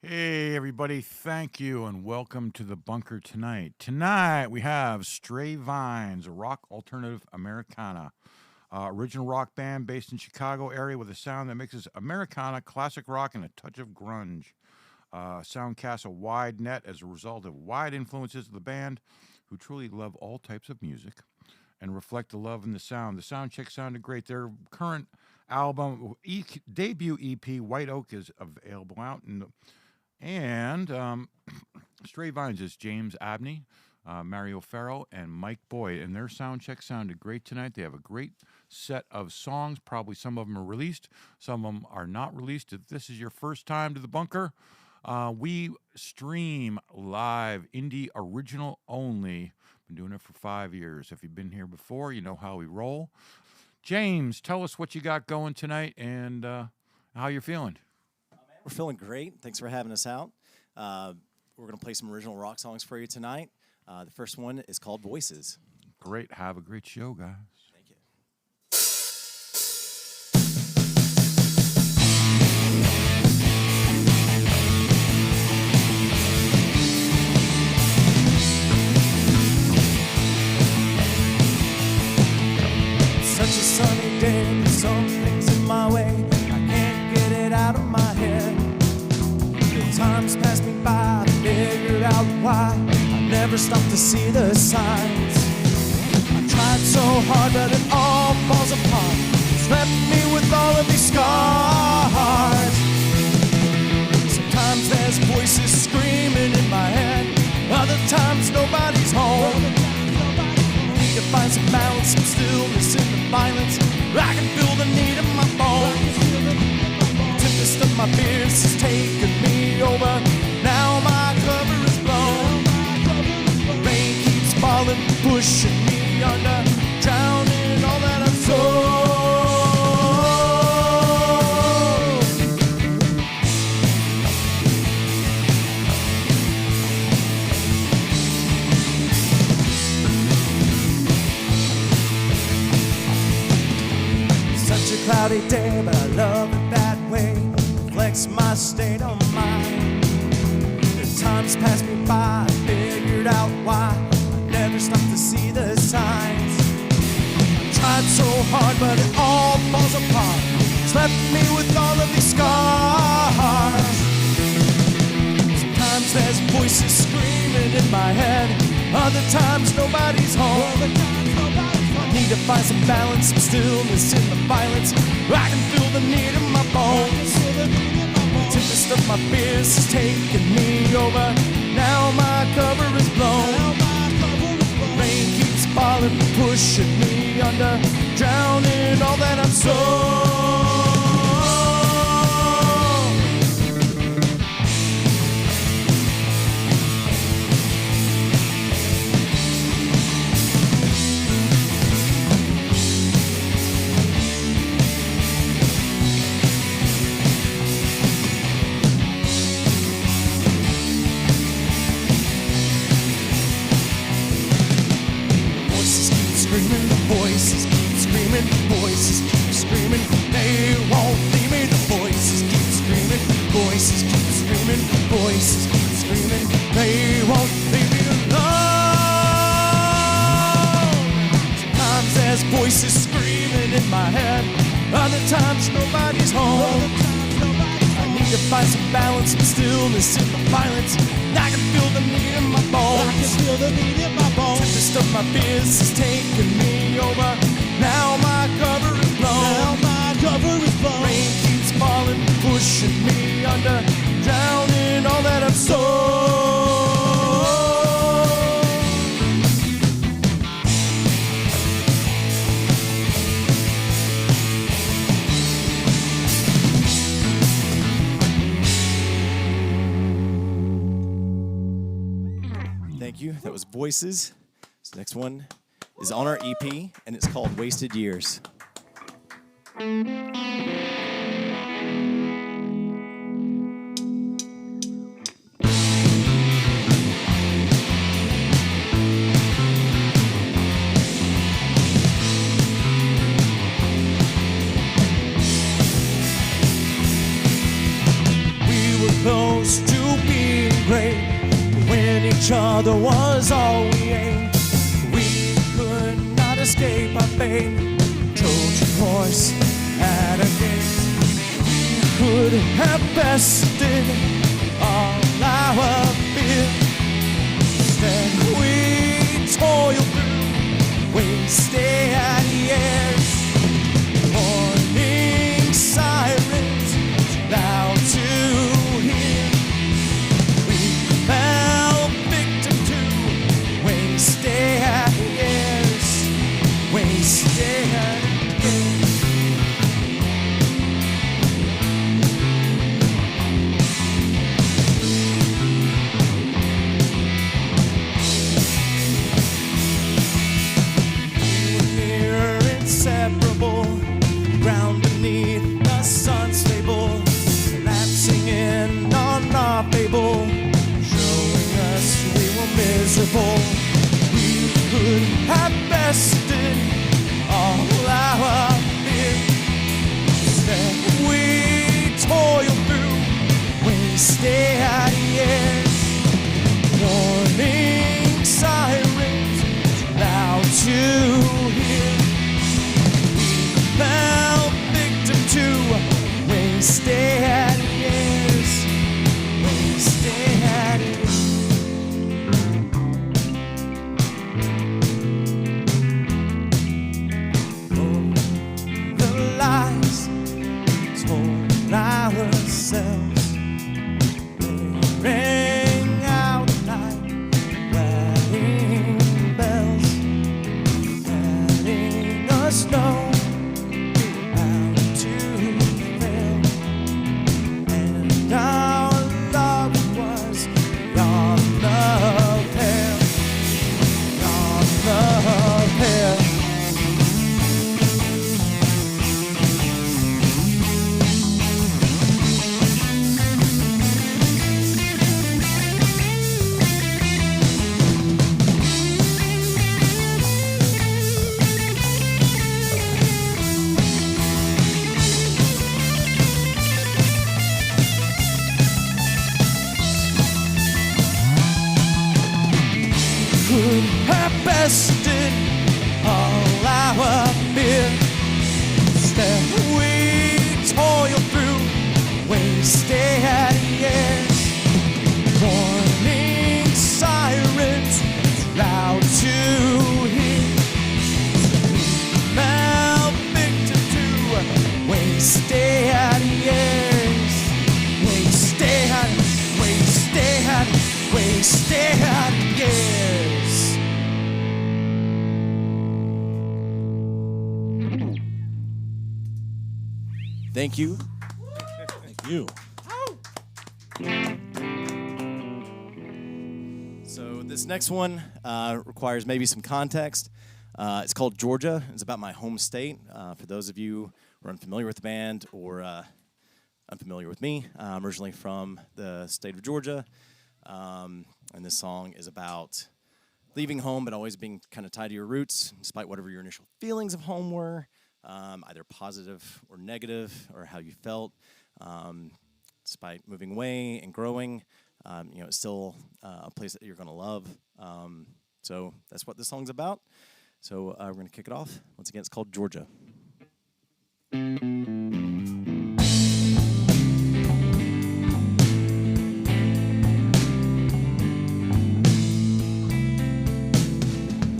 Hey, everybody, thank you and welcome to the bunker tonight. Tonight we have Stray Vines, a rock alternative Americana. Original rock band based in Chicago area with a sound that mixes Americana, classic rock, and a touch of grunge. Sound casts a wide net as a result of wide influences of the band, who truly love all types of music and reflect the love in the sound. The sound check sounded great. Their current album, debut EP, White Oak, is available out. And Stray Vines is James Abney, Mario Ferro, and Mike Boyd. And their sound check sounded great tonight. They have a great set of songs. Probably some of them are released. Some of them are not released. If this is your first time to the bunker, we stream live, indie original only. Been doing it for 5 years. If you've been here before, you know how we roll. James, tell us what you got going tonight and how you're feeling. We're feeling great. Thanks for having us out. We're going to play some original rock songs for you tonight. The first one is called Voices. Great. Have a great show, guys. Thank you. Such a sunny day, but something's in my way. I can't get it out of my head. Times pass me by, I figured out why I never stopped to see the signs. I tried so hard, but it all falls apart. It's left me with all of these scars. Sometimes there's voices screaming in my head. Other times nobody's home. I need to find some balance, some stillness in the violence. I can feel the need in my bones. Tempest of my fears has taken me over. Now my cover is blown. Rain keeps falling, pushing me under, drowning all that I've sold. Such a cloudy day, but I love it that way. Reflects my state of mind. As times pass me by, I figured out why I never stopped to see the signs. I tried so hard, but it all falls apart. It's left me with all of these scars. Sometimes there's voices screaming in my head. Other times nobody's home. I need to find some balance, some stillness in the violence. I can feel the need in my bones. The tempest of my fears has taken me over. Now my cover is blown. Rain keeps falling, pushing me under, drowning all that I've sold. Voices keep screaming, voices keep screaming, they won't leave me. The voices keep screaming, voices keep screaming, voices keep screaming, they won't leave me alone. Sometimes there's voices screaming in my head, other times nobody's home. I need to find some balance, some stillness in the violence. I can feel the need in my bones. I can feel the need in my bones. The tempest of my fears has taken me over. Now my cover is blown. Now my cover is blown. Rain keeps falling, pushing me under, drowning all that I've sold. Thank you. That was Voices. So next one is on our EP, and it's called Wasted Years. We were close to great. When each other was all we aimed, we could not escape our fate. Trojan horse at a gate. We could have bested all our fear. Instead we toil through wasted years. Morning sirens loud to hear. We fell victim to wasted years. Wasted years. Ground beneath the sun's stable, collapsing in on our fable, showing us we were miserable. We could have bested all our fear. Instead we toil through wasted years. Warning sirens loud to hear. Fell victim to wasted years. Wasted years. Oh, the lies told ourselves, ring out like wedding bells, letting us know our love was beyond the pale, beyond the pale. Could have bested all our fear. Instead we toil through wasted years. Warning sirens loud to hear. We fell victim to wasted years. Wasted, wasted, wasted years. Thank you. Thank you. So this next one requires maybe some context. It's called Georgia. It's about my home state. For those of you who are unfamiliar with the band or unfamiliar with me, I'm originally from the state of Georgia. And this song is about leaving home but always being kind of tied to your roots, despite whatever your initial feelings of home were. Either positive or negative, or how you felt, despite moving away and growing, it's still a place that you're going to love. So that's what this song's about. So we're going to kick it off. Once again, it's called Georgia.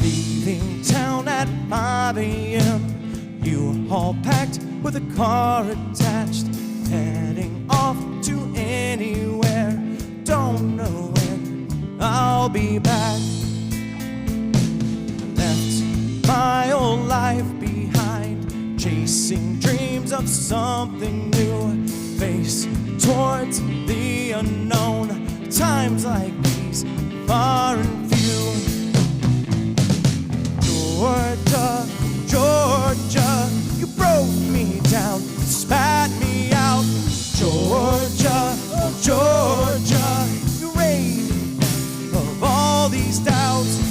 Leaving town at 5 a.m., you all packed with a car attached, heading off to anywhere. Don't know when I'll be back. Left my old life behind, chasing dreams of something new. Face towards the unknown. Times like these, far and few. Georgia, Georgia, you broke me down, spat me out. Georgia, Georgia, you raised me of all these doubts.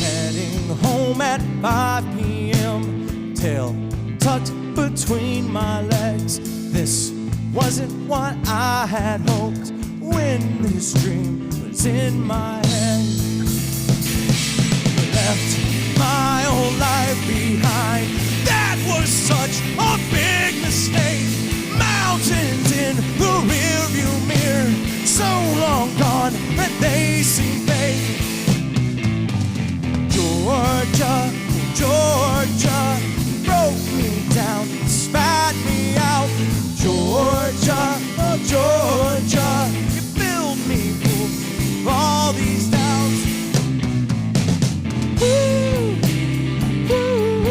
Heading home home at 5 p.m. Tail tucked between my legs. This wasn't what I had hoped when this dream was in my head. Left my old life behind. That was such a big mistake. Mountains in the rearview mirror, so long gone that they seem fake. Georgia, Georgia, broke me down, spat me out. Georgia, oh Georgia, you filled me full of all these doubts. Ooh, ooh, ooh, ooh, ooh,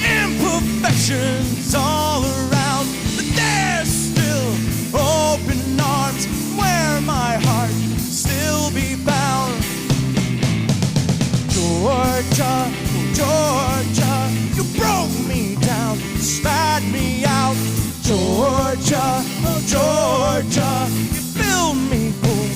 imperfections all around, but there's still open arms where my heart still be bound. Georgia, oh Georgia, you broke me down, spat me out. Georgia, oh Georgia, you filled me full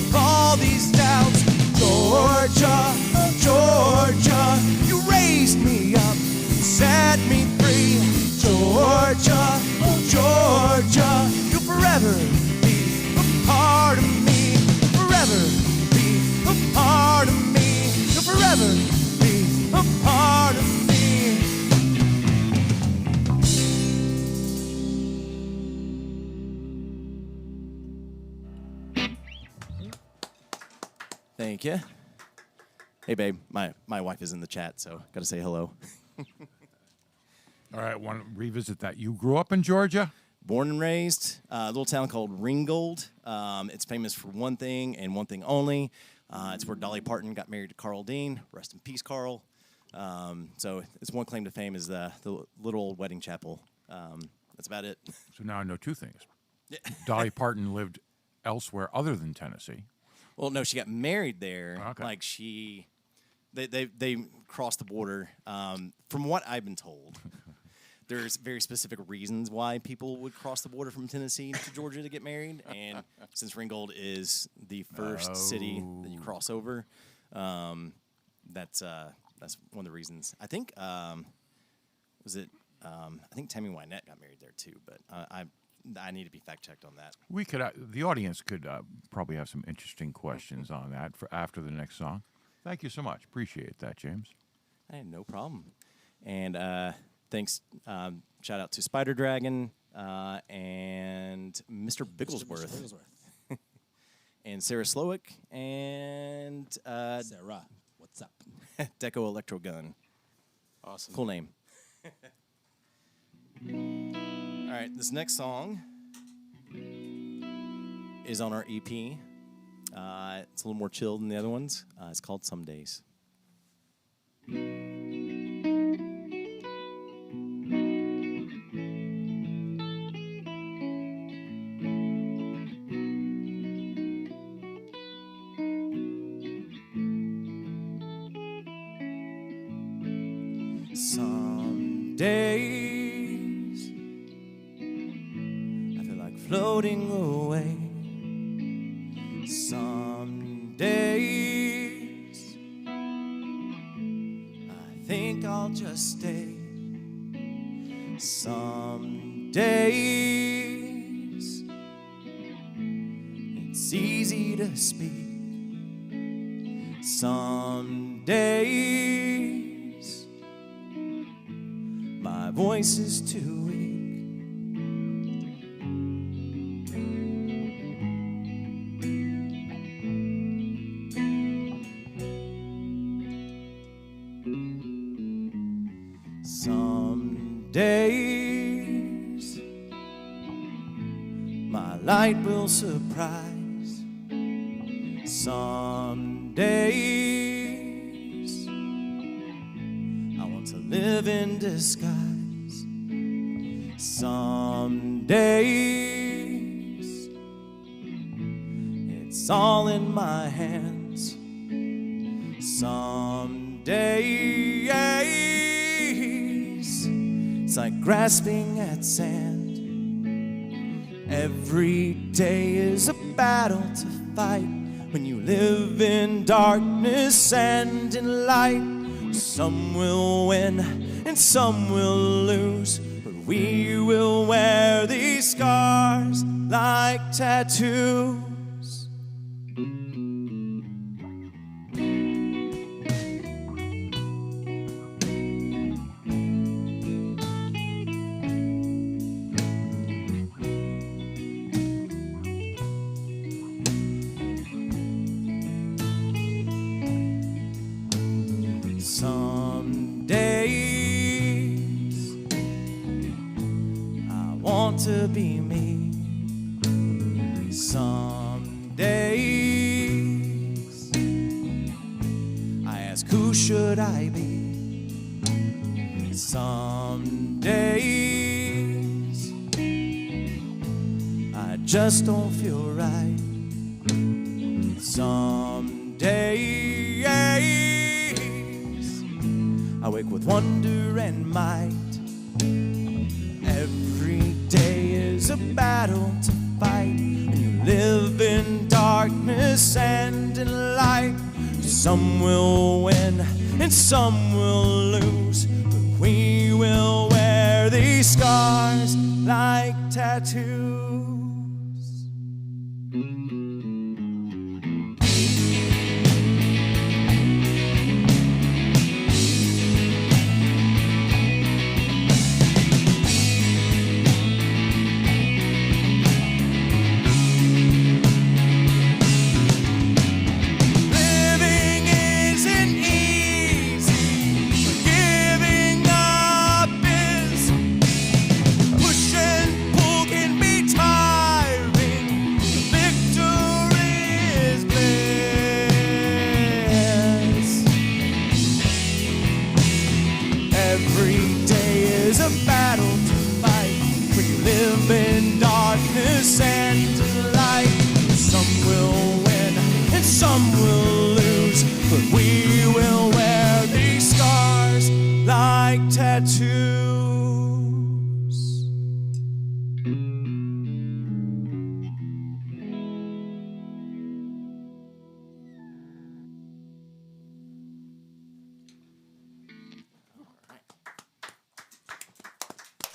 of all these doubts. Georgia, oh Georgia, you raised me up, set me free. Georgia, oh Georgia, you'll forever be a part of me. Forever be a part of me. You'll forever be a part of me. Thank you. Hey, babe, my wife is in the chat, so gotta say hello. All right, want to revisit that. You grew up in Georgia? Born and raised, a little town called Ringgold. It's famous for one thing and one thing only. It's where Dolly Parton got married to Carl Dean. Rest in peace, Carl. So it's one claim to fame is the little old wedding chapel. That's about it. So now I know two things. Dolly Parton lived elsewhere other than Tennessee. Well, no, she got married there. Okay. Like they crossed the border. From what I've been told, there's very specific reasons why people would cross the border from Tennessee to Georgia to get married. And since Ringgold is the first city that you cross over, that's one of the reasons. I think I think Tammy Wynette got married there too, but I need to be fact checked on that. We could, the audience could probably have some interesting questions on that for after the next song. Thank you so much. Appreciate that, James. Hey, no problem. And thanks. Shout out to Spider Dragon and Mr. Bigglesworth. And Sarah Slowick and Sarah, what's up? Deco Electro Gun. Awesome. Cool name. All right, this next song is on our EP. It's a little more chill than the other ones. It's called Some Days. Some days I feel like floating away. Some days I think I'll just stay. Some days it's easy to speak. Some days my voice is too weak. Some days my light will surprise. Some days I want to live in disguise. Some days it's all in my hands. Some days it's like grasping at sand. Every day is a battle to fight when you live in darkness and in light. Some will win and some will lose, but we will wear these scars like tattoos. Some days I want to be me. Some days I ask, who should I be? Some days I just don't feel right. Some days I wake with wonder and might. Every day is a battle to fight, and you live in darkness and in light. Some will win and some will lose, but we will wear these scars like tattoos.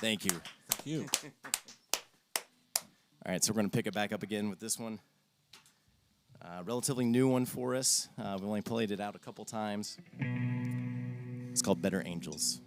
Thank you. Thank you. All right, so we're going to pick it back up again with this one. Relatively new one for us. We've only played it out a couple times. It's called Better Angels.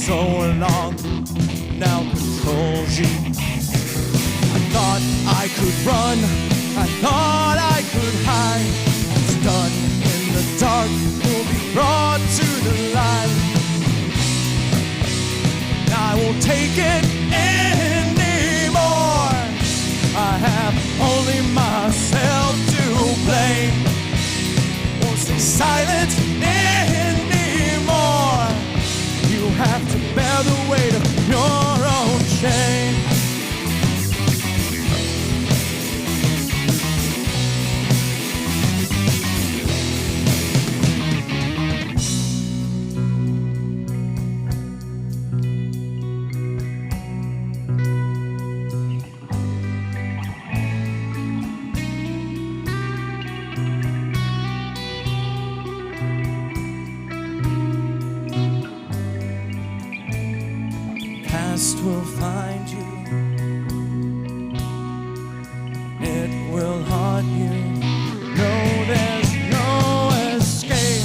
so long now controls you. I thought I could run, I thought I could hide. What's done in the dark will be brought to the light. I won't take it anymore. I have only myself to blame. Won't stay silent anymore. You have to bear the weight of your own shame. Will find you. It will haunt you. No, there's no escape.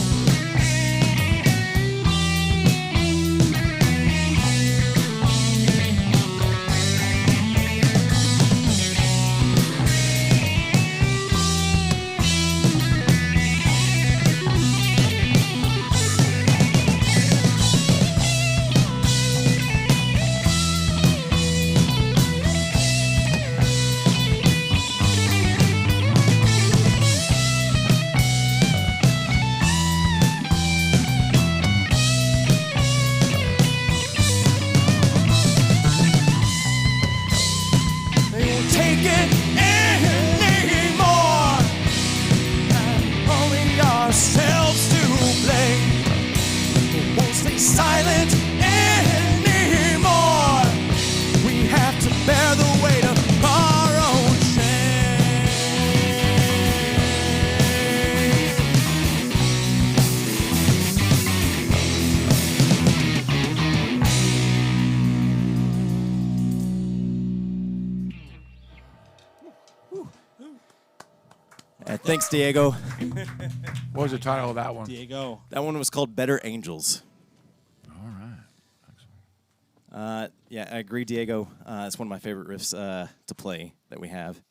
Silent anymore. We have to bear the weight of our own shame. Thanks, Diego. What was the title of that one? Diego. That one was called Better Angels. All right. Excellent. Yeah, I agree, Diego. It's one of my favorite riffs to play that we have.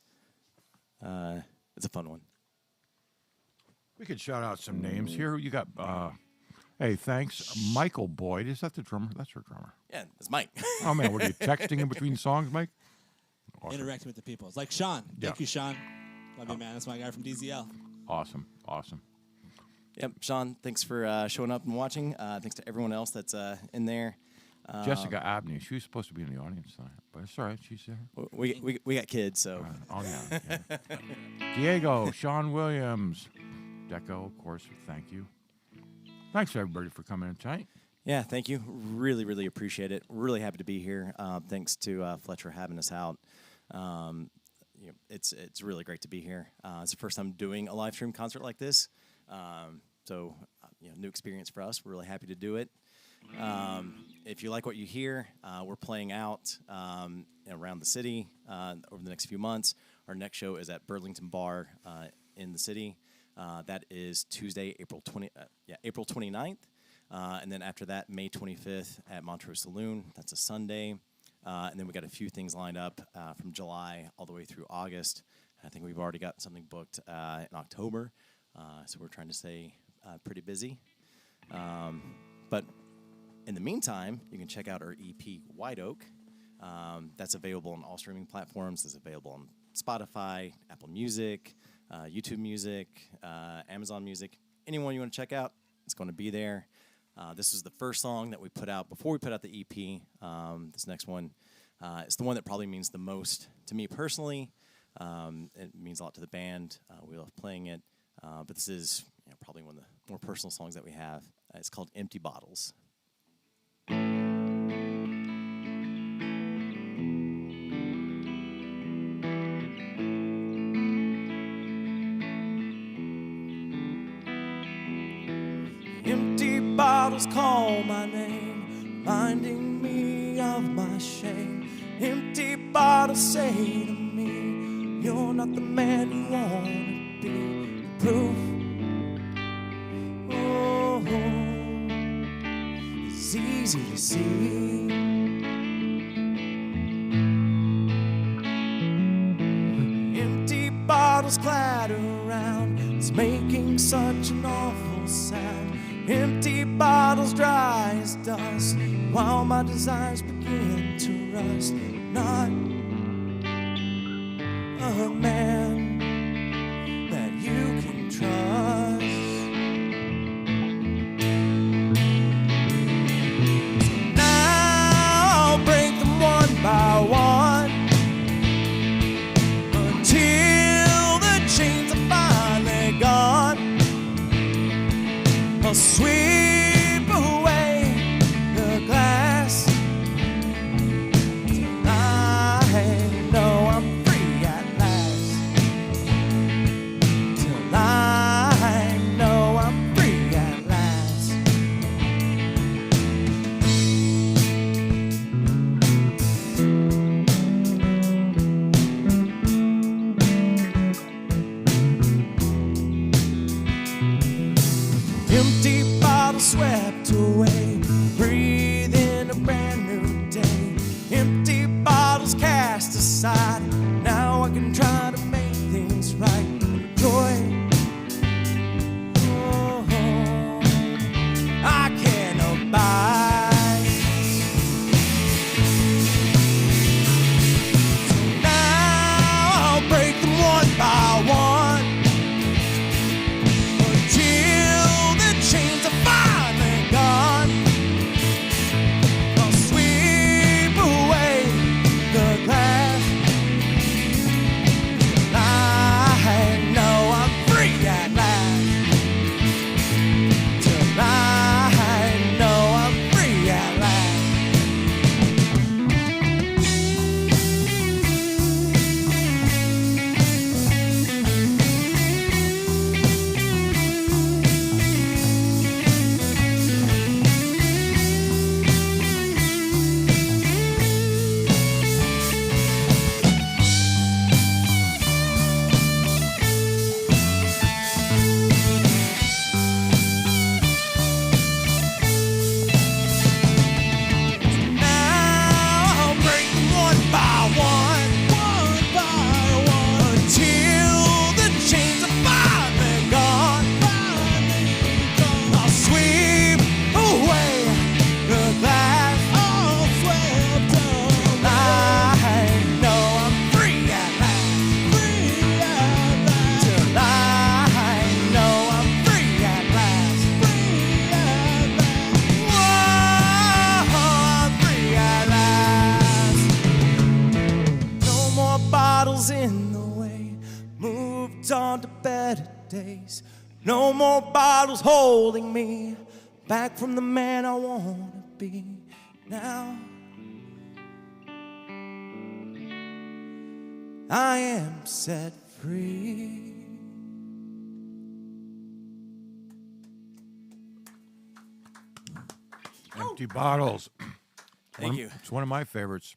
It's a fun one. We could shout out some names here. You got, hey, thanks, Michael Boyd. Is that the drummer? That's your drummer. Yeah, it's Mike. Oh, man, were you texting in between songs, Mike? Awesome. Interacting with the people. It's like Sean. Yeah. Thank you, Sean. Love you, man. That's my guy from DZL. Awesome. Awesome. Yep, Sean, thanks for showing up and watching. Thanks to everyone else that's in there. Jessica Abney. She was supposed to be in the audience tonight, but it's all right. She's there. We got kids, so. Oh, yeah. Diego, Sean Williams, Deco, of course, thank you. Thanks, everybody, for coming in tonight. Yeah, thank you. Really, really appreciate it. Really happy to be here. Thanks to Fletcher having us out. It's really great to be here. It's the first time doing a live stream concert like this. So, new experience for us. We're really happy to do it. If you like what you hear, we're playing out around the city over the next few months. Our next show is at Burlington Bar in the city. That is Tuesday, April 29th. And then after that, May 25th at Montrose Saloon. That's a Sunday. And then we got a few things lined up from July all the way through August. I think we've already got something booked in October. So we're trying to stay pretty busy. But in the meantime, you can check out our EP, White Oak. That's available on all streaming platforms. It's available on Spotify, Apple Music, YouTube Music, Amazon Music. Anyone you want to check out, it's going to be there. This is the first song that we put out before we put out the EP. This next one is the one that probably means the most to me personally. It means a lot to the band. We love playing it. But this is probably one of the more personal songs that we have. It's called Empty Bottles. Empty bottles call my name, reminding me of my shame. Empty bottles say to me, you're not the man you want to be. Proof, oh, it's easy easy to see. Empty bottles clatter around, it's making such an awful sound. Empty bottles dry as dust, while my desires begin to rust. Not a man that you can trust. So now I'll break them one by one, until the chains are finally gone. I'll sweep away the glass till I know I'm free at last. Till I know I'm free at last. Empty bottle swept away, breathe in a brand new day. Empty bottles cast aside, now I can try to make things right. Joy, oh, I can't abide. So now I'll break them one by one, until the chains are finally gone. I'll sweep away the glass till I know I'm free at last. Till I know I'm free at last. Now I'll break them one by one, until the chains are finally gone. I'll sweep away the glass. Till I know I'm free at last. Till I know I'm free at last. Whoa, I'm free at last. No more bottles in the way, moved on to better days. No more bottles holding me back from the man I want to be. Now I am set free. Empty bottles. Thank you. It's one of my favorites.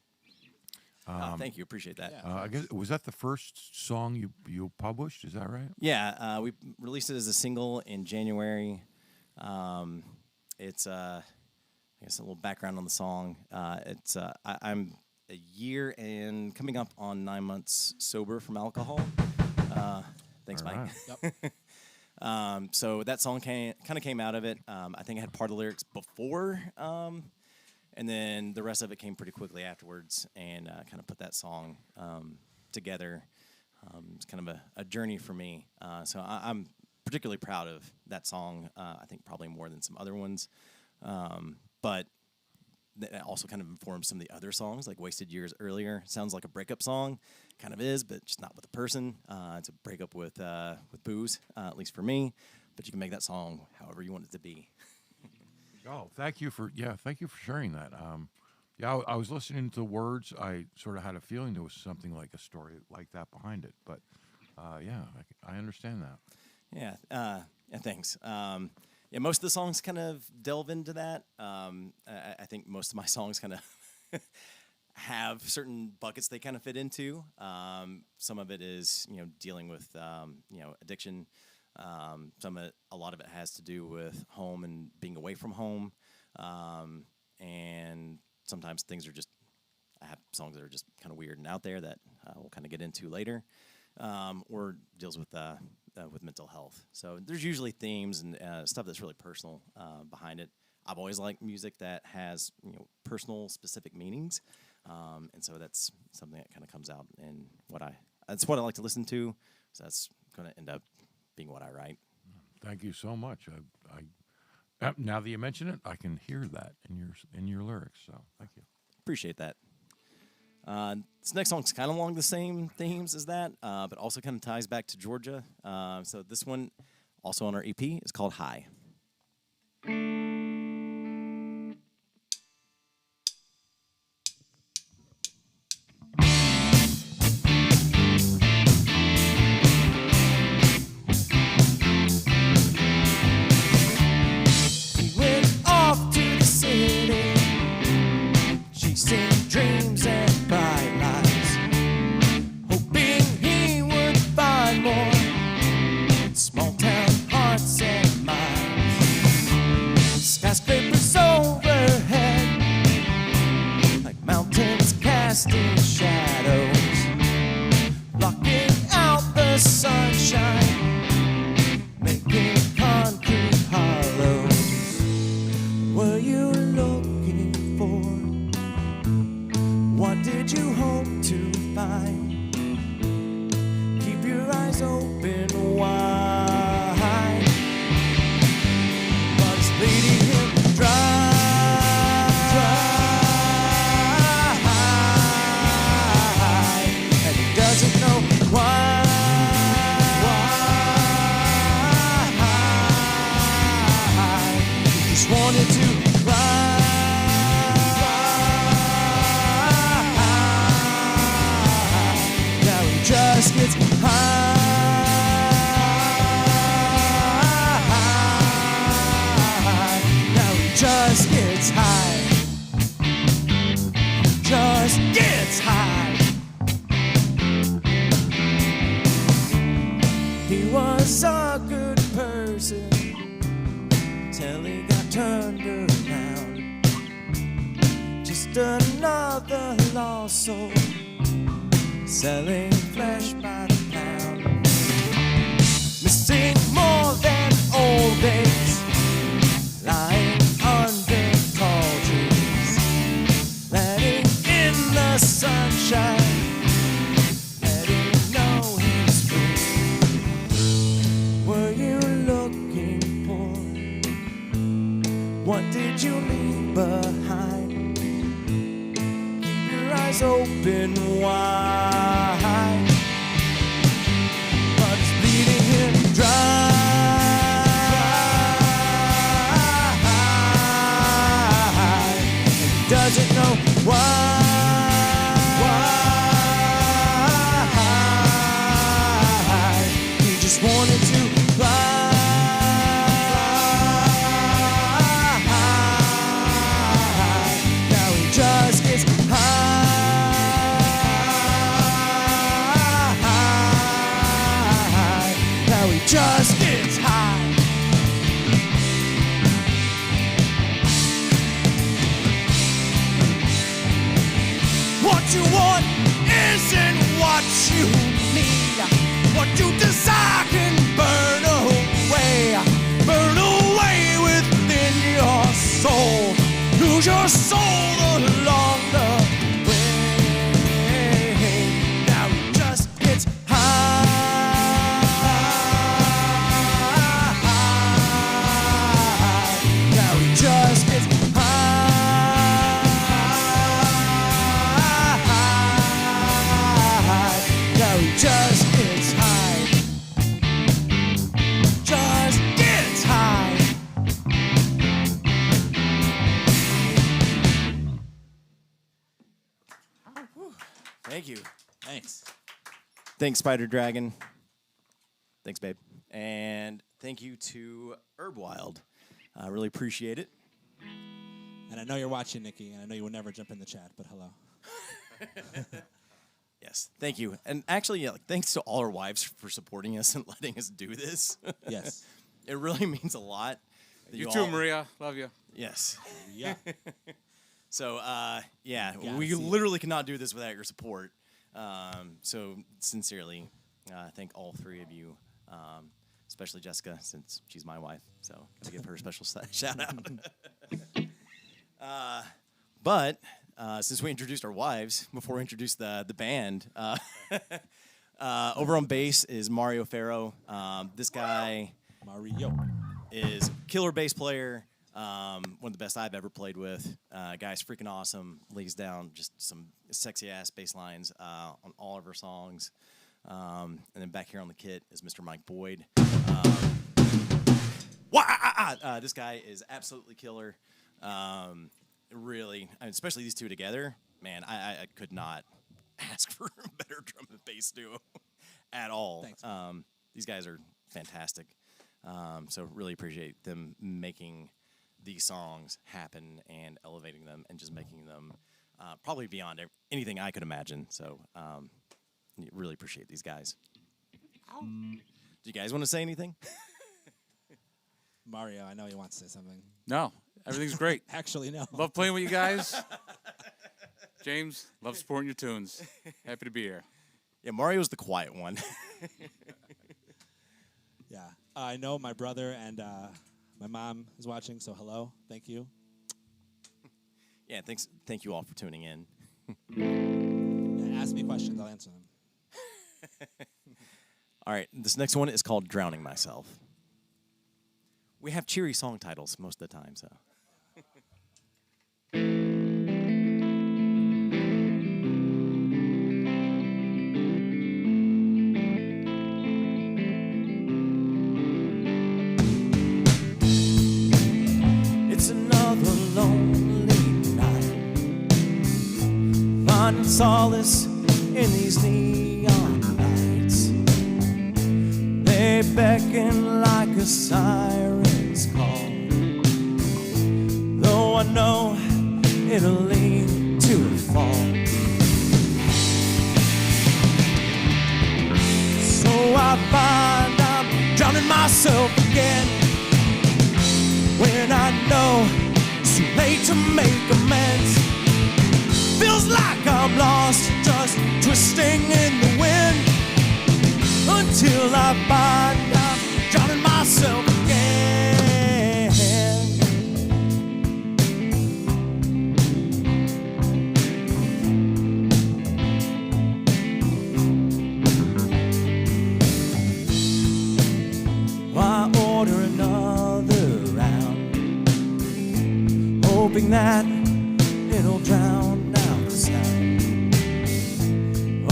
Thank you. Appreciate that. I guess was that the first song you published? Is that right? Yeah, we released it as a single in January. It's I guess a little background on the song. I'm a year and coming up on 9 months sober from alcohol. Thanks, All Mike. right. So that song kind of came out of it. I think I had part of the lyrics before, and then the rest of it came pretty quickly afterwards, and kind of put that song together. It's kind of a journey for me. So I'm particularly proud of that song. I think probably more than some other ones, but that also kind of informs some of the other songs, like Wasted Years earlier. Sounds like a breakup song, kind of is, but just not with a person. It's a breakup with booze, at least for me. But you can make that song however you want it to be. Oh, thank you for sharing that. I was listening to the words. I sort of had a feeling there was something like a story like that behind it. But I understand that. Yeah, thanks. Yeah, most of the songs kind of delve into that. I think most of my songs kind of have certain buckets they kind of fit into. Some of it is, dealing with, addiction. A lot of it has to do with home and being away from home. and sometimes things are just, I have songs that are just kind of weird and out there that we'll kind of get into later, or deals with mental health. So there's usually themes and stuff that's really personal behind it. I've always liked music that has personal, specific meanings, and so that's something that kind of comes out in that's what I like to listen to. So that's going to end up being what I write. Thank you so much. I now that you mention it, I can hear that in your lyrics. So thank you. Appreciate that. This next song's kind of along the same themes as that, but also kind of ties back to Georgia. So this one, also on our EP, is called High. Dreams and bright lights, hoping he would find more small town hearts and minds. Skyscrapers overhead, like mountains casting shadows, blocking out the sunshine, making concrete hollows. Were you looking for? What did you hope to find? Keep your eyes open wide. But it's leading him dry. And he doesn't know why. He just wanted to cry. Just gets high. Now he just gets high. Just gets high. He was a good person till he got turned around. Just another lost soul, selling flesh by the pound. Missing more than old days, lying under tall trees, letting in the sunshine, letting know he's free. Were you looking for? What did you leave behind? Keep your eyes open wide, but it's bleeding him dry. And he doesn't know why. He just wanted to fly. Now he just gets high. Just gets high. What you want isn't what you need. What you desire can burn away within your soul. Lose your soul along the way. Now he just gets high. Just gets high. Now he just gets high. Just gets high. Thank you. Thanks. Thanks, Spider Dragon. Thanks, babe. And thank you to Herb Wild. I really appreciate it. And I know you're watching, Nikki, and I know you would never jump in the chat, but hello. Yes, thank you. And actually, yeah, thanks to all our wives for supporting us and letting us do this. Yes. It really means a lot. that You you too, all- Maria. Love you. Yes. Yeah. So, yeah, Yeah, we see. literally cannot do this without your support. So, sincerely, thank all three of you, especially Jessica, since she's my wife. So, gotta give her a special shout out. But since we introduced our wives, before we introduce the band, over on bass is Mario Ferro. This guy Mario. is killer bass player. One of the best I've ever played with. Guy's freaking awesome. Lays down just some sexy ass bass lines on all of her songs. And then back here on the kit is Mr. Mike Boyd. This guy is absolutely killer. Really, I mean, especially these two together. Man, I could not ask for a better drum and bass duo at all. Thanks. These guys are fantastic. So really appreciate them making these songs happen and elevating them and just making them probably beyond anything I could imagine. So really appreciate these guys. Do you guys want to say anything? Mario, I know he wants to say something. No, everything's great. Actually, no. Love playing with you guys. James, love supporting your tunes. Happy to be here. Yeah, Mario's the quiet one. Yeah. I know my brother and my mom is watching, so hello. Thank you. Yeah, thank you all for tuning in. Yeah, ask me questions, I'll answer them. All right, this next one is called Drowning Myself. We have cheery song titles most of the time, so. It's another lonely night, finding solace in these neon lights. They beckon like a siren's call, though I know it'll lead to a fall. So I find I'm drowning myself again, when I know it's too late to make amends. Feels like I'm lost, just twisting in the wind, until I find I'm drowning myself again. I order another round, hoping that it'll drown out the sound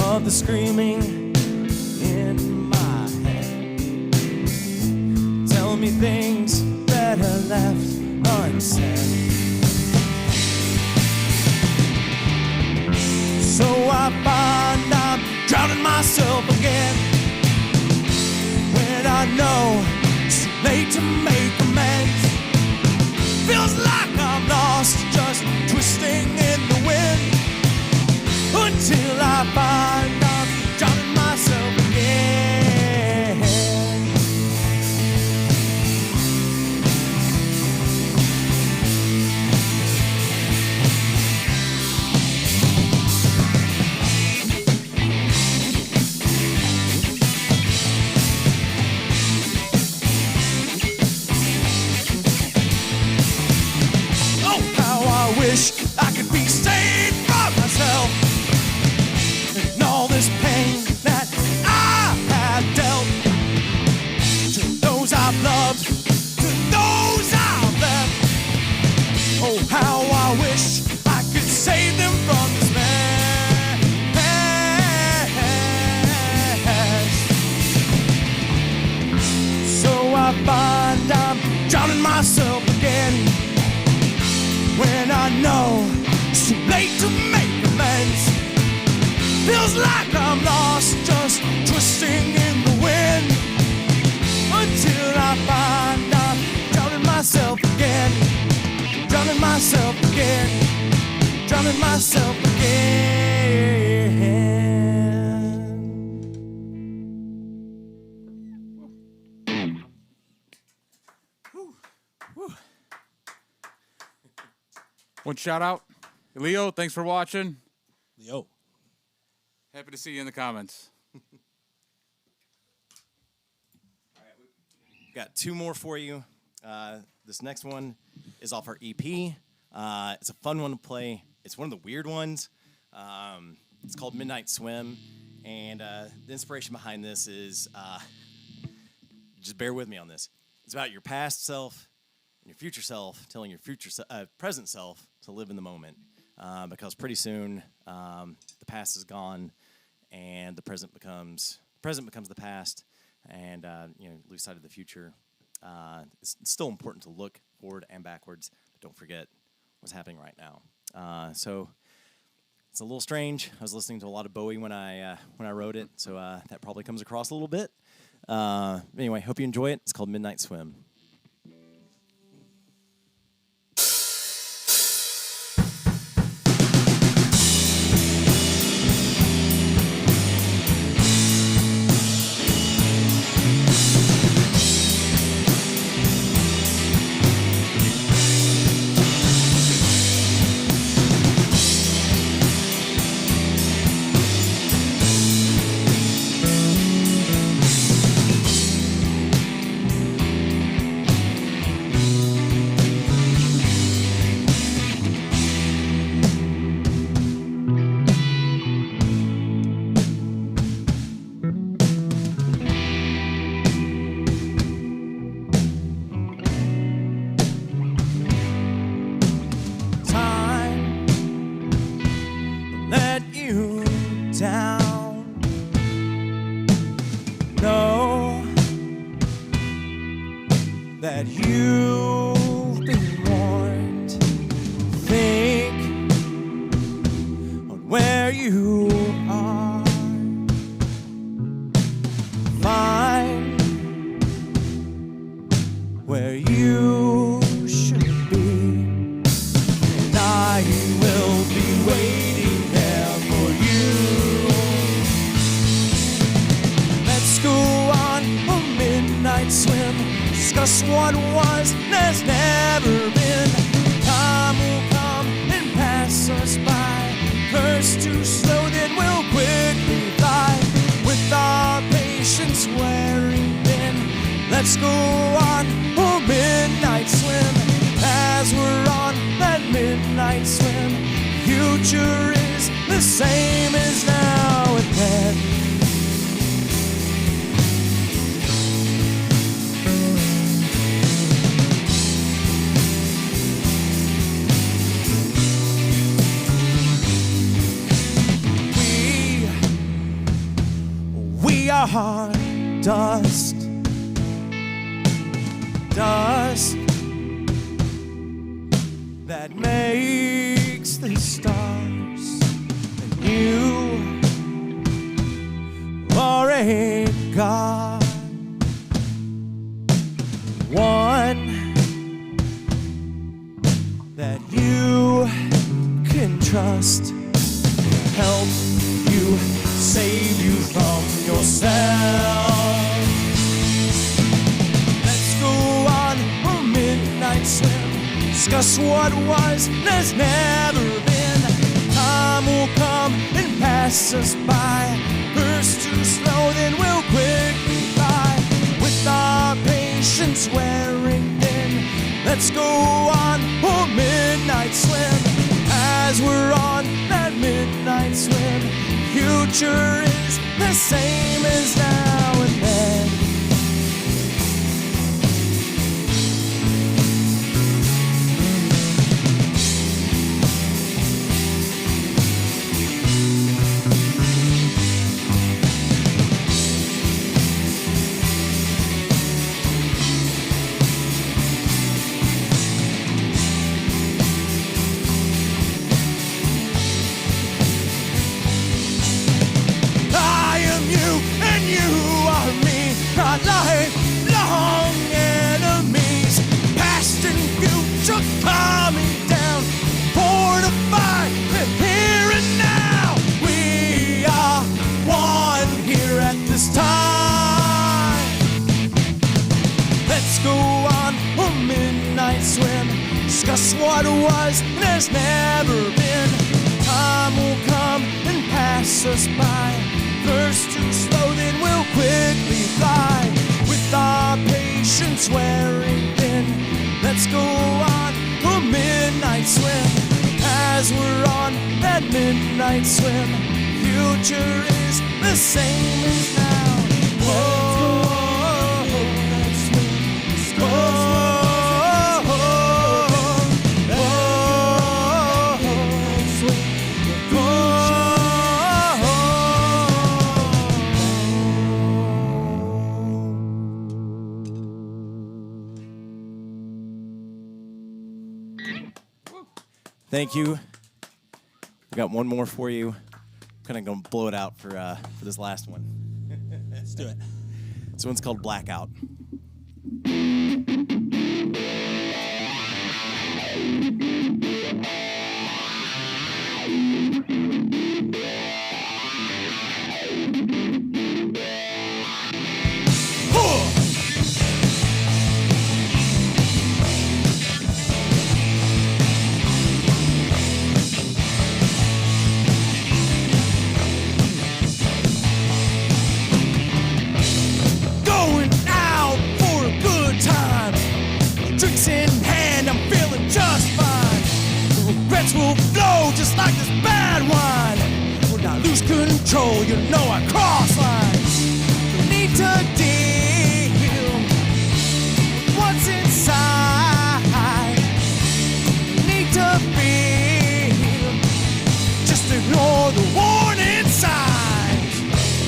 of the screaming in my head. Tell me things better left unsaid. So I find I'm drowning myself again, when I know it's too late to make amends. Feels like I'm lost, just twisting in the wind, until I find I'm drowning myself again. Oh, how I wish I could be saved from myself and all this pain that I have dealt to those I've loved, to those I've left. Oh, how I wish I could save them from this mess. So I find I'm drowning myself again, when I know it's too late to make amends. Feels like I'm lost, just twisting in the wind, until I find I'm drowning myself again, drowning myself again, drowning myself again. One shout out. Leo, thanks for watching. Leo. Happy to see you in the comments. Got two more for you. This next one is off our EP. It's a fun one to play. It's one of the weird ones. It's called Midnight Swim. And the inspiration behind this is, just bear with me on this. It's about your past self and your future self telling your present self to live in the moment. Because pretty soon the past is gone and the present becomes the past. And lose sight of the future. It's still important to look forward and backwards, but don't forget what's happening right now. So it's a little strange. I was listening to a lot of Bowie when I wrote it, so that probably comes across a little bit. Anyway, hope you enjoy it. It's called Midnight Swim. That you've been warned. Think on where you are. Find where you should be, and I will be waiting there for you. Let's go on a midnight swim. Discuss what was and has never been. Time will come and pass us by. First too slow, then we'll quickly fly. With our patience wearing thin, let's go on a midnight swim. As we're on that midnight swim, future is the same as now and then. We are dust, dust that makes the stars, and you are a god, one that you can trust to help you, save you from yourself. Let's go on a midnight swim. Discuss what was and has never been. Time will come and pass us by. First too slow, then we'll quickly fly. With our patience wearing thin, let's go on a midnight swim. As we're on that midnight swim, future is the same as now and then. discuss what was and has never been. Time will come and pass us by. First too slow, then we'll quickly fly. With our patience wearing thin, let's go on a midnight swim. As we're on that midnight swim, future is the same as now. Thank you. We got one more for you. Kind of gonna blow it out for this last one. Let's do it. This one's called Blackout. Will flow just like this bad wine. When I lose control, you know I cross lines. You need to deal with what's inside. You need to feel. Just ignore the warning signs.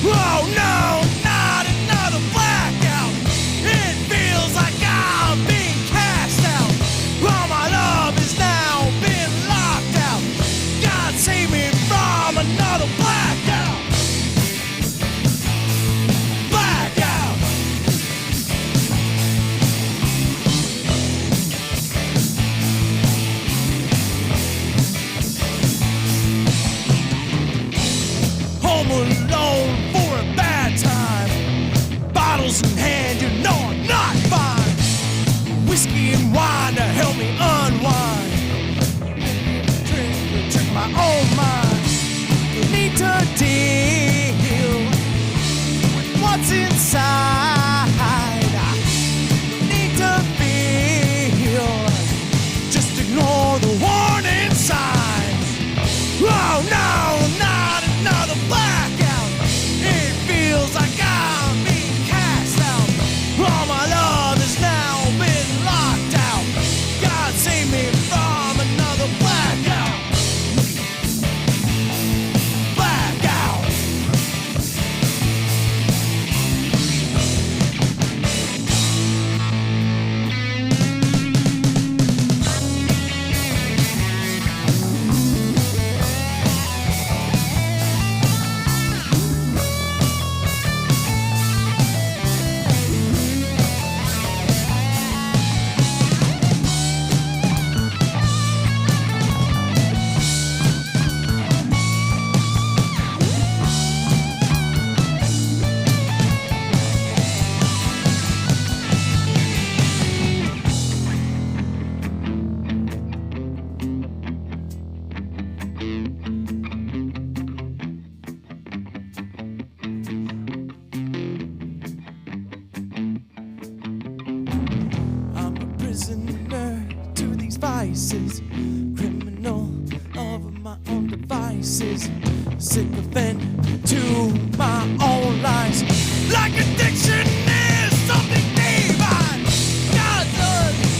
Oh no, not another blackout. It feels like I'm being cast out. All my love is now being save me from another blackout. Blackout. Home alone for a bad time. Bottles in hand, you know I'm not fine. Whiskey and wine to help me unwind. My own mind. You need to deal with what's inside. You need to feel. Just ignore the warning signs. Oh no, not another blackout. It feels like I'm being cast out. All my love has now been locked out. God save me from another blackout. Criminal of my own devices, sycophant to my own lies. Like addiction is something divine. God's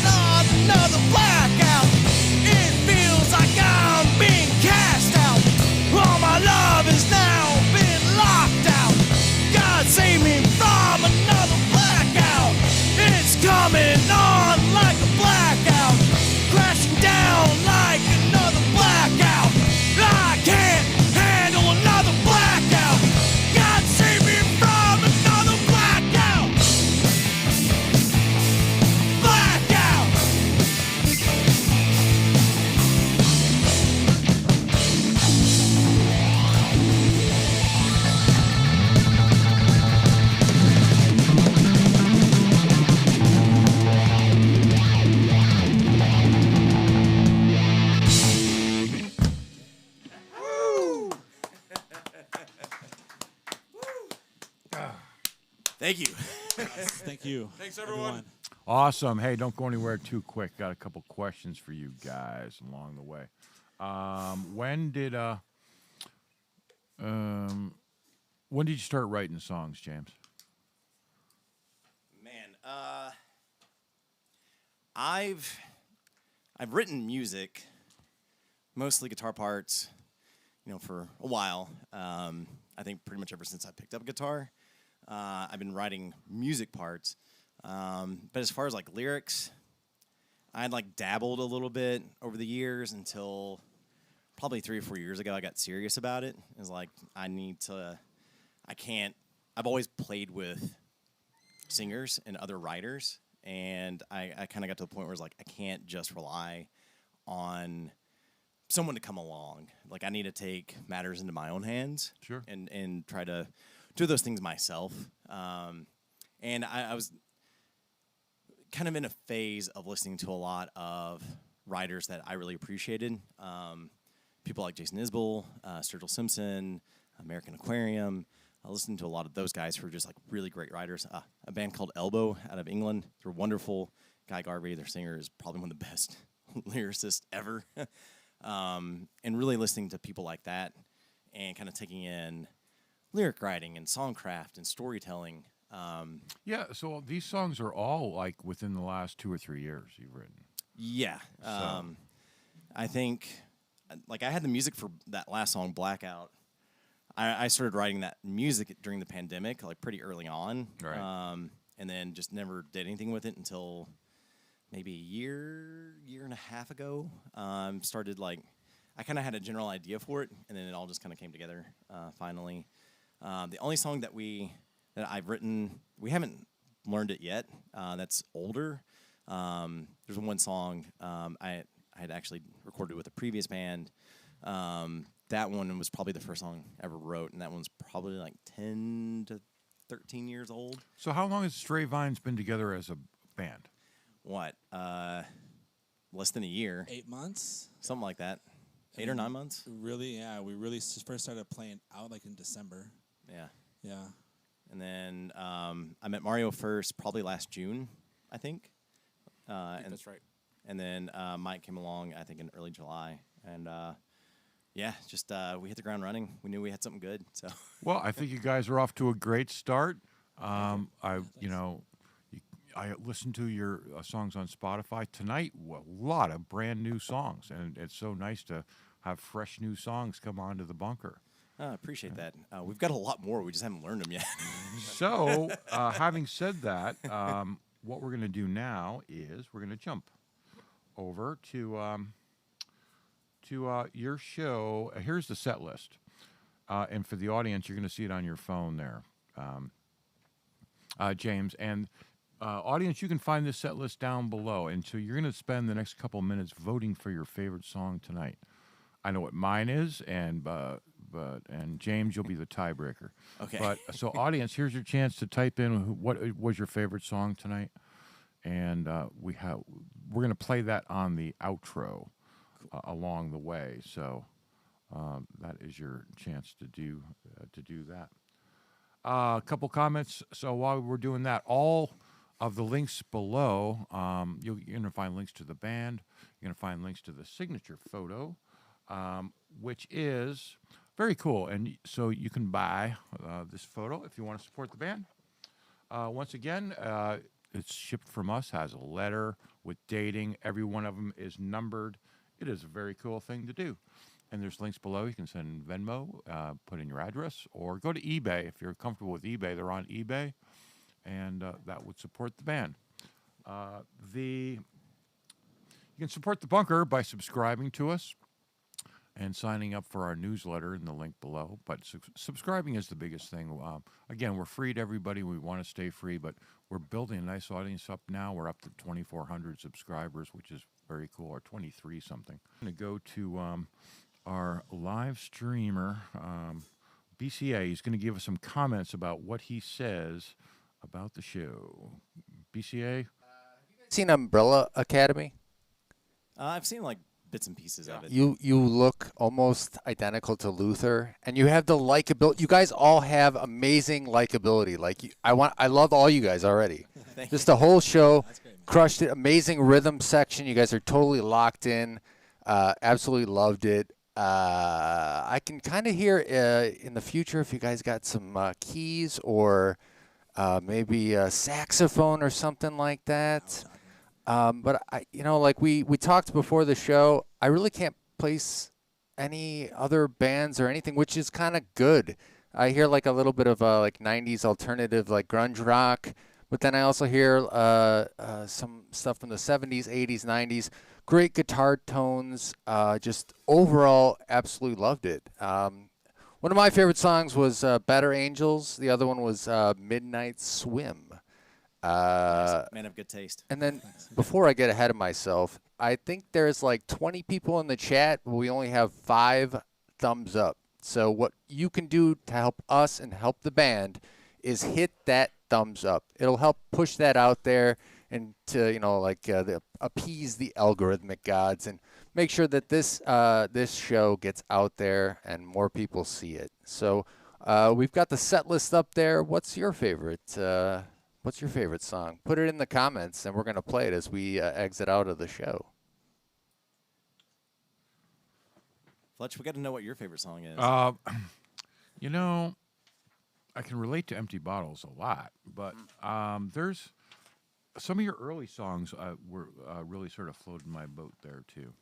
not another blackout. It feels like I'm being cast out. All my love has now been locked out. God save me from another blackout. It's coming on like a blackout. Crashing down like another blackout. I can't handle another blackout. God save me from another blackout. Thank you. Thank you. Thanks, everyone. Awesome. Hey, don't go anywhere too quick. Got a couple questions for you guys along the way. When did you start writing songs, James? Man, I've written music, mostly guitar parts, for a while. I think pretty much ever since I picked up a guitar, I've been writing music parts. But as far as like lyrics, I'd like dabbled a little bit over the years until probably 3 or 4 years ago. I got serious about it. It was like I've always played with singers and other writers, and I kind of got to the point where it's like I can't just rely on someone to come along. Like I need to take matters into my own hands, Sure. and try to do those things myself. And I was kind of in a phase of listening to a lot of writers that I really appreciated. People like Jason Isbell, Sturgill Simpson, American Aquarium. I listened to a lot of those guys who are just like really great writers. A band called Elbow out of England. They're wonderful. Guy Garvey, their singer, is probably one of the best lyricists ever. And really listening to people like that and kind of taking in lyric writing and songcraft and storytelling. Yeah, so these songs are all like within the last 2 or 3 years you've written. Yeah. I think, like, I had the music for that last song, Blackout. I started writing that music during the pandemic, like, pretty early on. Right. And then just never did anything with it until maybe a year and a half ago. Started, like, I kind of had a general idea for it, and then it all just kind of came together finally. The only song that I've written, we haven't learned it yet. That's older. There's one song I had actually recorded with a previous band. That one was probably the first song I ever wrote, and that one's probably like 10 to 13 years old. So how long has Stray Vines been together as a band? What? Less than a year. 8 months. Something like that. 8 or 9 months. Really, yeah. We really first started playing out like in December. Yeah. Yeah. And then I met Mario first, probably last June, I think. And That's right. And then Mike came along, I think, in early July. And yeah, just we hit the ground running. We knew we had something good. So. Well, I think you guys are off to a great start. I listened to your songs on Spotify tonight. A lot of brand new songs, and it's so nice to have fresh new songs come onto the bunker. I appreciate that. We've got a lot more. We just haven't learned them yet. So, having said that, what we're going to do now is we're going to jump over to your show. Here's the set list, and for the audience, you're going to see it on your phone there, James. And audience, you can find this set list down below. And so you're going to spend the next couple minutes voting for your favorite song tonight. I know what mine is, and James, you'll be the tiebreaker. Okay. But so, audience, here's your chance to type in what was your favorite song tonight, and we're going to play that on the outro along the way. So that is your chance to do that. A couple comments. So while we're doing that, all of the links below, you're going to find links to the band. You're going to find links to the signature photo, which is very cool. And so you can buy this photo if you want to support the band. Once again, it's shipped from us, has a letter with dating. Every one of them is numbered. It is a very cool thing to do. And there's links below. You can send Venmo, put in your address, or go to eBay. If you're comfortable with eBay, they're on eBay, and that would support the band. You can support the bunker by subscribing to us and signing up for our newsletter in the link below. But subscribing is the biggest thing. Again, we're free to everybody. We want to stay free, but we're building a nice audience up now. We're up to 2,400 subscribers, which is very cool, or 23 something. I'm going to go to our live streamer, BCA. He's going to give us some comments about what he says about the show. BCA? Seen Umbrella Academy? I've seen like bits and pieces of it. You look almost identical to Luther, and you have the likability. You guys all have amazing likability. I love all you guys already. Just the whole show, crushed it. Amazing rhythm section. You guys are totally locked in. Absolutely loved it. I can kind of hear in the future if you guys got some keys or maybe a saxophone or something like that. But we talked before the show, I really can't place any other bands or anything, which is kind of good. I hear like a little bit of 90s alternative, like grunge rock, but then I also hear some stuff from the 70s, 80s, 90s. Great guitar tones. Just overall, absolutely loved it. One of my favorite songs was Better Angels. The other one was Midnight Swim. Man of good taste. And then before I get ahead of myself, I think there's like 20 people in the chat, but we only have 5 thumbs up. So what you can do to help us and help the band is hit that thumbs up. It'll help push that out there and to, appease the algorithmic gods and make sure that this show gets out there and more people see it. So we've got the set list up there. What's your favorite? What's your favorite song? Put it in the comments, and we're going to play it as we exit out of the show. Fletch, we got to know what your favorite song is. I can relate to Empty Bottles a lot, but there's some of your early songs were really sort of floated my boat there too.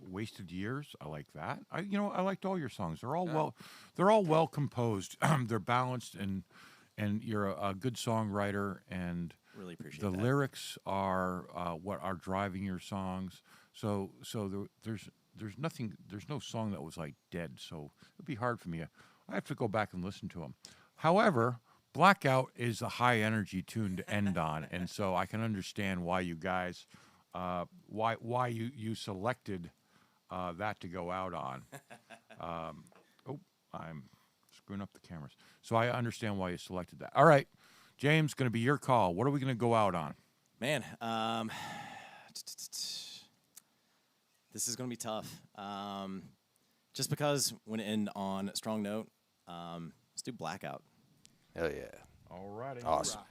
Wasted Years, I like that. I liked all your songs. They're all well composed. They're balanced and you're a good songwriter, and really appreciate the that. lyrics are what are driving your songs. So there's no song that was like dead. So it'd be hard for me. I have to go back and listen to them. However, Blackout is a high energy tune to end on, and so I can understand why you guys, why you selected that to go out on. I'm screwing up the cameras. So I understand why you selected that. All right, James, going to be your call. What are we going to go out on? Man, this is going to be tough. Just because when it end on a strong note, let's do Blackout. Hell yeah. All righty. Awesome.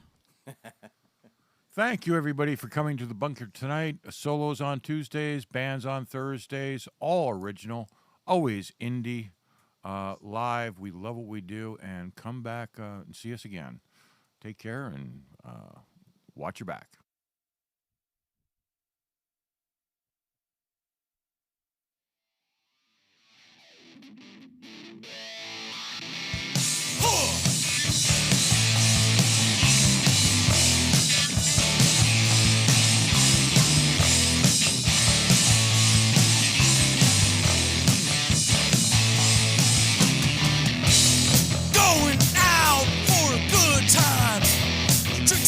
Thank you, everybody, for coming to the bunker tonight. Solos on Tuesdays, bands on Thursdays, all original, always indie. Live. We love what we do, and come back and see us again. Take care and watch your back.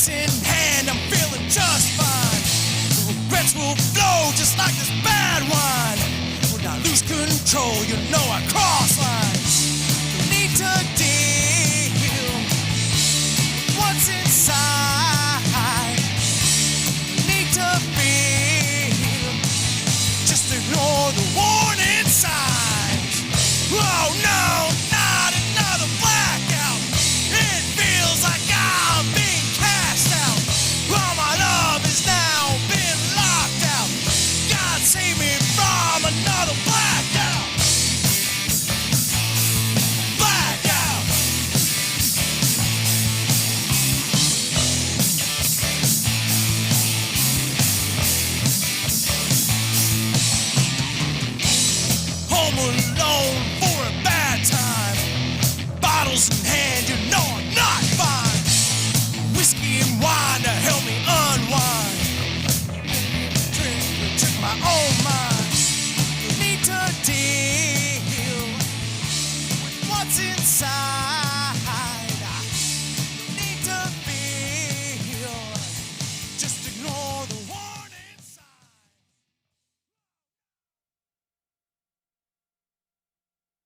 In hand, I'm feeling just fine. Regrets will flow just like this bad wine. When I lose control, you know I cross